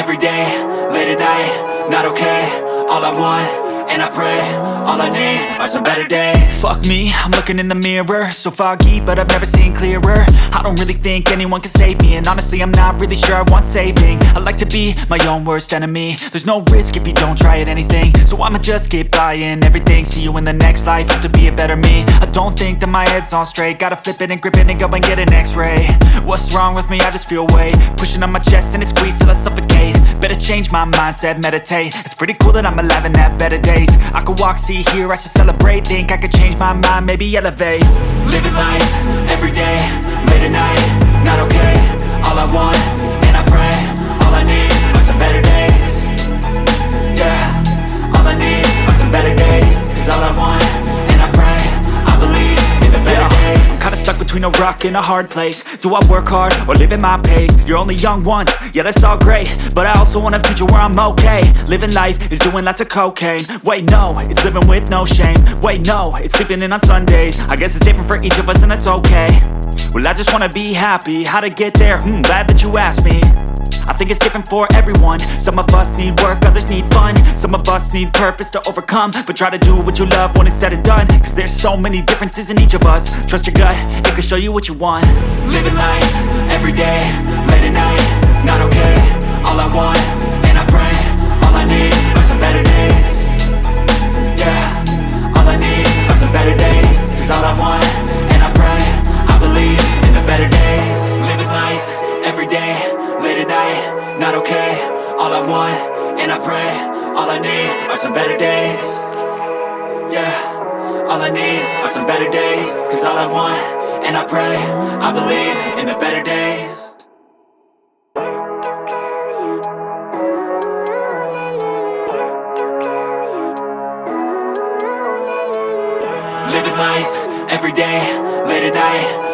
every day, late at night, not okay. All I want, and I pray, all I need are some better days. Fuck me, I'm looking in the mirror, so foggy, but I've never seen clearer. I don't really think anyone can save me, and honestly I'm not really sure I want saving. I like to be my own worst enemy. There's no risk if you don't try at anything, so I'ma just keep buying everything. See you in the next life, have to be a better me. I don't think that my head's on straight, gotta flip it and grip it and go and get an x-ray. What's wrong with me? I just feel weight pushing on my chest and it squeezes till I suffocate. Better change my mindset, meditate. It's pretty cool that I'm alive and have better days. I could walk, see, hear, I should celebrate. Think I could change my mind, maybe elevate. Living life, every day, late at night, not okay. All I want, and I pray, all I need are some better days. Yeah, all I need are some better days. Cause all I want, and I pray, I believe in the better days. I'm kinda stuck between a rock and a hard place. Do I work hard or live at my pace? You're only young once, yeah that's all great, but I also want a future where I'm okay. Living life is doing lots of cocaine. Wait no, it's living with no shame. Wait no, it's sleeping in on Sundays. I guess it's different for each of us and that's okay. Well I just wanna be happy, how to get there? Glad that you asked me. I think it's different for everyone. Some of us need work, others need fun. Some of us need purpose to overcome. But try to do what you love when it's said and done. Cause there's so many differences in each of us. Trust your gut, it can show you what you want. Living life, every day, late at night, not okay. All I want, and I pray, all I need are some better days. Yeah, all I need are some better days. Cause all I want, and I pray, I believe in the better days. Living life, every day, late at night, not okay. All I want, and I pray, all I need are some better days. Yeah, all I need are some better days. Cause all I want, and I pray, I believe in the better days. Living life, every day, late at night,